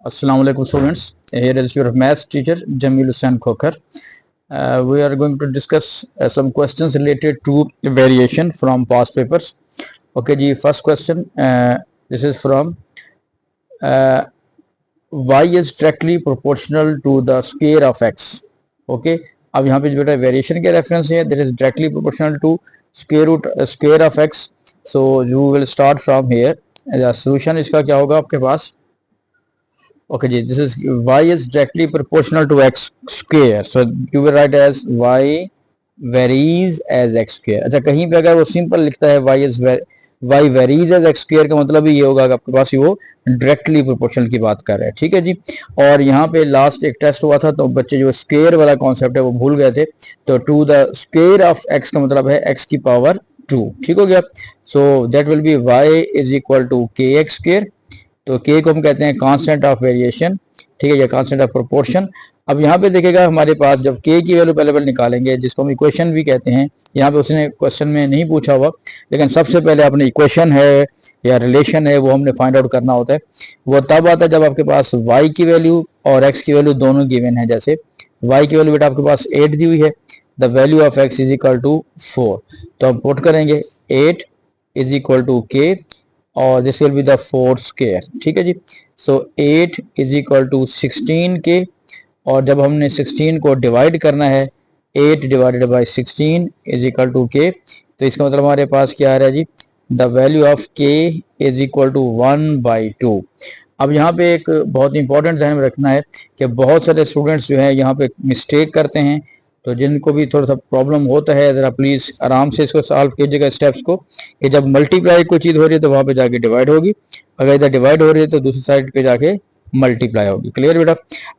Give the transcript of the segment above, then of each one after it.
Assalamu alaikum students. Here is your maths teacher Jamil Hussain Khokhar. We are going to discuss some questions related to variation from past papers. Okay ji, first question, this is from y is directly proportional to the square of x. Okay, अब यहाँ पे जो बेटा variation के reference है, that is directly proportional to square of x. So you will start from here. Solution इसका क्या होगा आपके पास? Okay ji, this is y is directly proportional to x square, so you will write as y varies as x square. अच्छा, कहीं पे अगर वो simple लिखता है y varies as x square का मतलब ये होगा कि आपके पास वो डायरेक्टली प्रोपोर्शनल की बात कर रहे हैं, ठीक है जी। और यहाँ पे लास्ट एक टेस्ट हुआ था तो बच्चे जो स्क्वायर वाला कॉन्सेप्ट है वो भूल गए थे, तो to the square of x का मतलब है x की पावर 2, ठीक हो गया। So that will be y is equal to k x square, तो k को हम कहते हैं कांस्टेंट ऑफ वेरिएशन, ठीक है, या कांस्टेंट ऑफ प्रोपोर्शन। अब यहाँ पे देखिएगा हमारे पास जब k की वैल्यू पहले निकालेंगे, जिसको हम इक्वेशन भी कहते हैं, यहाँ पे उसने क्वेश्चन में नहीं पूछा हुआ, लेकिन सबसे पहले अपने इक्वेशन है या रिलेशन है वो हमने फाइंड आउट करना होता है। वो तब आता है जब आपके पास y की वैल्यू और x की वैल्यू दोनों गिवन है। जैसे y की वैल्यू बेटा आपके पास 8 दी हुई है, the value of x is equal to 4, तो हम पुट करेंगे 8 इज इक्वल टू k और this will be the 4 square, ठीक है जी। So 8 is equal to 16 k, और जब हमने 16 को डिवाइड करना है 8 divided by 16 is equal to k, तो इसका मतलब हमारे पास क्या आ रहा है जी, द वैल्यू ऑफ के इज इक्वल टू 1/2। अब यहाँ पे एक बहुत इंपॉर्टेंट ध्यान में रखना है कि बहुत सारे स्टूडेंट्स जो हैं यहाँ पे मिस्टेक करते हैं, तो जिनको भी थोड़ा सा प्रॉब्लम होता है ज़रा प्लीज़ आराम से इसको सॉल्व कीजिएगा स्टेप्स को, कि जब मल्टीप्लाई कोई चीज़ हो रही है तो वहाँ पे जाके डिवाइड होगी, अगर इधर डिवाइड हो रही है तो दूसरी साइड पे जाके मल्टीप्लाई होगी। क्लियर बेटा?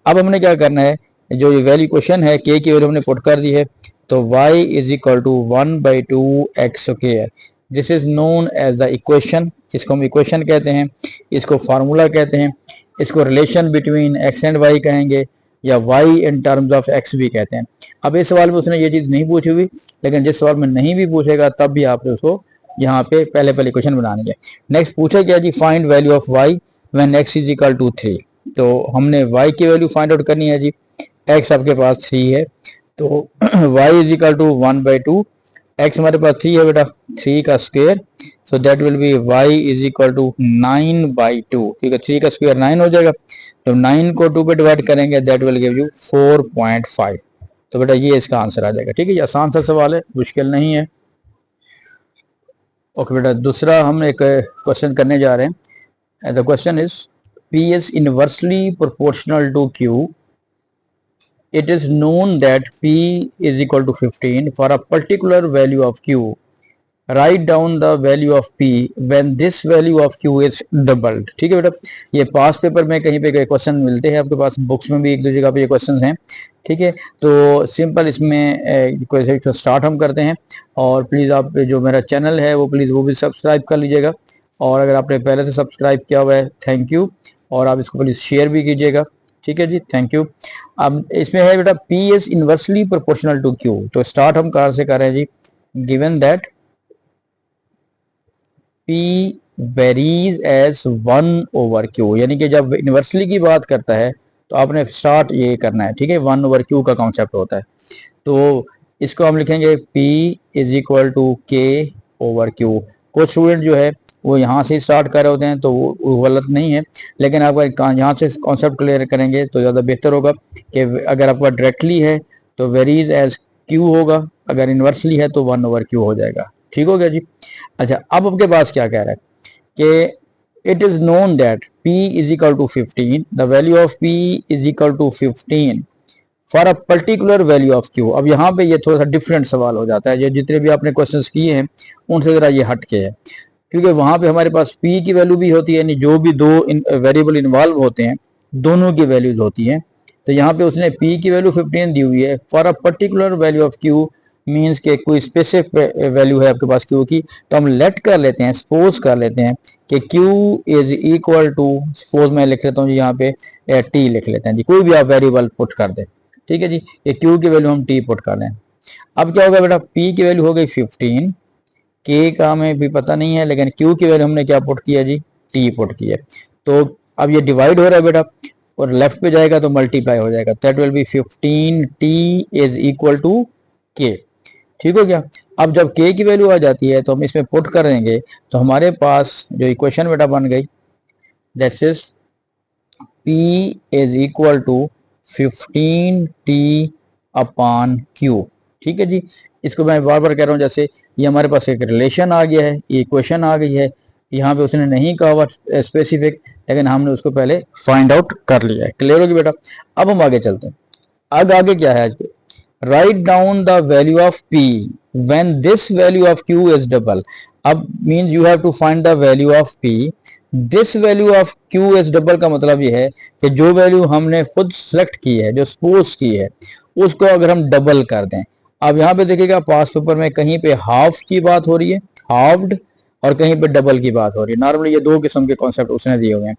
अब हमने क्या करना है, जो ये वैल्यू क्वेश्चन है के की वैल्यू हमने पुट कर दी है, तो y is equal to 1/2 x square, this is known as the equation, इसको हम इक्वेशन कहते हैं, इसको फार्मूला कहते हैं, इसको relation between x and y कहेंगे, या y in terms of x भी कहते हैं। अब इस सवाल में उसने ये चीज़ नहीं पूछी हुई, लेकिन जिस सवाल में नहीं भी पूछेगा तब भी आपने उसको यहाँ पे पहले इक्वेशन बनानी है। नेक्स्ट पूछा क्या जी, find value of y when x is equal to 3, तो हमने y की वैल्यू फाइंड आउट करनी है जी, x आपके पास 3 है, तो y is equal to 1/2, x हमारे पास 3 है बेटा, 3 का square, so that will be y is equal to 9/2, ठीक है, 3 का स्क्वायर 9 हो जाएगा, तो 9 को 2 पे डिवाइड करेंगे दैट विल गिव यू 4.5, तो बेटा ये इसका आंसर आ जाएगा, ठीक है। ये आसान सा सवाल है, मुश्किल नहीं है। ओके बेटा, दूसरा हम एक क्वेश्चन करने जा रहे हैं। The question is P is inversely proportional to Q. It is known that P is equal to 15 for a particular value of Q. Write down the value of P when this value of Q is doubled. ठीक है बेटा, ये पास paper में कहीं पे question मिलते हैं, आपके पास बुक्स में भी एक दो जगह पे ये क्वेश्चन हैं, ठीक है। तो सिंपल इसमें क्वेश्चन स्टार्ट हम करते हैं, और प्लीज़ आप जो मेरा चैनल है वो प्लीज़ वो भी सब्सक्राइब कर लीजिएगा, और अगर आपने पहले से सब्सक्राइब किया हुआ है थैंक यू, और आप इसको प्लीज़ शेयर भी कीजिएगा, ठीक है जी, थैंक यू। अब इसमें है बेटा P is inversely proportional to Q, तो स्टार्ट हम कहाँ से कर रहे हैं जी, given that P varies as 1/Q, यानी कि जब इनवर्सली की बात करता है तो आपने स्टार्ट ये करना है, ठीक है, 1/Q का कॉन्सेप्ट होता है, तो इसको हम लिखेंगे P is equal to K/Q। कुछ स्टूडेंट जो है वो यहाँ से स्टार्ट कर रहे होते हैं तो वो गलत नहीं है, लेकिन आप यहाँ से कॉन्सेप्ट क्लियर करेंगे तो ज़्यादा बेहतर होगा, कि अगर आपका डायरेक्टली है तो वेरीज एज Q होगा, अगर इनवर्सली है तो 1/Q हो जाएगा, ठीक हो गया जी। अच्छा, अब आपके पास क्या कह रहा है कि it is known that P is equal to 15, the value of P is equal to 15 for a particular value of Q। अब यहाँ पे ये थोड़ा सा डिफरेंट सवाल हो जाता है, ये जितने भी आपने क्वेश्चंस किए हैं उनसे ज़रा ये हट के है, क्योंकि वहाँ पे हमारे पास P की वैल्यू भी होती है, यानी जो भी दो वेरिएबल इन्वॉल्व होते हैं दोनों की वैल्यूज होती हैं, तो यहाँ पे उसने P की वैल्यू 15 दी हुई है for a particular value of Q, means के कोई स्पेसिफिक वैल्यू है आपके पास Q की, तो हम लेट कर लेते हैं, सपोज कर लेते हैं कि Q is equal to, suppose मैं लिख लेता हूँ जी यहाँ पे T लिख लेते हैं जी, कोई भी आप वेरिएबल पुट कर दें, ठीक है जी, ये Q की वैल्यू हम T पुट कर लें। अब क्या होगा बेटा, P की वैल्यू हो गई 15, K का हमें भी पता नहीं है, लेकिन Q की वैल्यू हमने क्या पुट किया जी, T पुट किया, तो अब ये डिवाइड हो रहा है बेटा, और लेफ्ट पे जाएगा तो मल्टीप्लाई हो जाएगा, that will be 15t is equal to k। ठीक हो गया। अब जब k की वैल्यू आ जाती है तो हम इसमें पुट कर देंगे, तो हमारे पास जो इक्वेशन बेटा बन गई, that is p is equal to 15t upon q। ठीक है जी। इसको मैं बार बार कह रहा हूँ, जैसे ये हमारे पास एक रिलेशन आ गया है, ये इक्वेशन आ गई है, यहाँ पे उसने नहीं कहा हुआ स्पेसिफिक, लेकिन हमने उसको पहले फाइंड आउट कर लिया है। क्लियर होगी बेटा। अब हम आगे चलते हैं। आगे क्या है आज पे, write down the value of p when this value of q is double। अब means you have to find the value of p, this value of q is double का मतलब ये है कि जो वैल्यू हमने खुद सेलेक्ट की है, जो सपोज की है, उसको अगर हम डबल कर दें। अब यहाँ पे देखिएगा पास पेपर में कहीं पे हाफ की बात हो रही है, हाफ्ड, और कहीं पे डबल की बात हो रही है। नॉर्मली ये दो किस्म के कॉन्सेप्ट उसने दिए हुए हैं।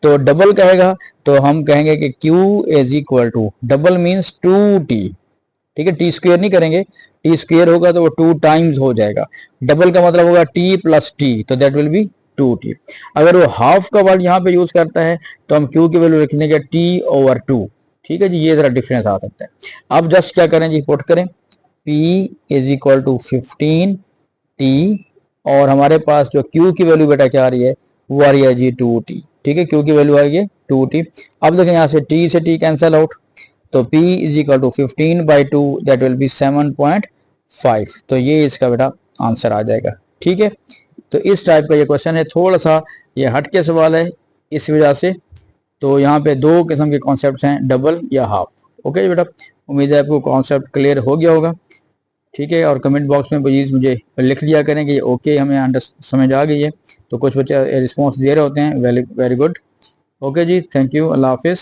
तो डबल कहेगा तो हम कहेंगे कि q is equal to, double means 2t। ठीक है, टी स्क्वेयर नहीं करेंगे, टी स्क्वेयर होगा तो वो 2 टाइम्स हो जाएगा, डबल का मतलब होगा t प्लस टी, तो दैट विल बी 2t। अगर वो हाफ का वर्ड यहाँ पे यूज करता है तो हम q की वैल्यू रखने के t ओवर 2। ठीक है जी, ये जरा डिफरेंस आ सकता है। अब जस्ट क्या करें जी, पुट करें p is equal to 15t, और हमारे पास जो q की वैल्यू बेटा क्या आ रही है, वो आ रही है जी 2t। ठीक है, q की वैल्यू आ रही है 2t। अब देखें यहाँ से t से t कैंसिल आउट, तो p is equal to 15/2, that will be 7.5। तो ये इसका बेटा आंसर आ जाएगा। ठीक है, तो इस टाइप का ये क्वेश्चन है, थोड़ा सा ये हट के सवाल है इस वजह से। तो यहाँ पे दो किस्म के कॉन्सेप्ट हैं, डबल या हाफ। ओके बेटा, उम्मीद है आपको कॉन्सेप्ट क्लियर हो गया होगा। ठीक है, और कमेंट बॉक्स में प्लीज़ मुझे लिख लिया करें कि ओके हमें समझ आ गई है। तो कुछ बच्चे रिस्पॉन्स दे रहे होते हैं, वेरी गुड। ओके जी, थैंक यू, अल्लाह हाफिज़।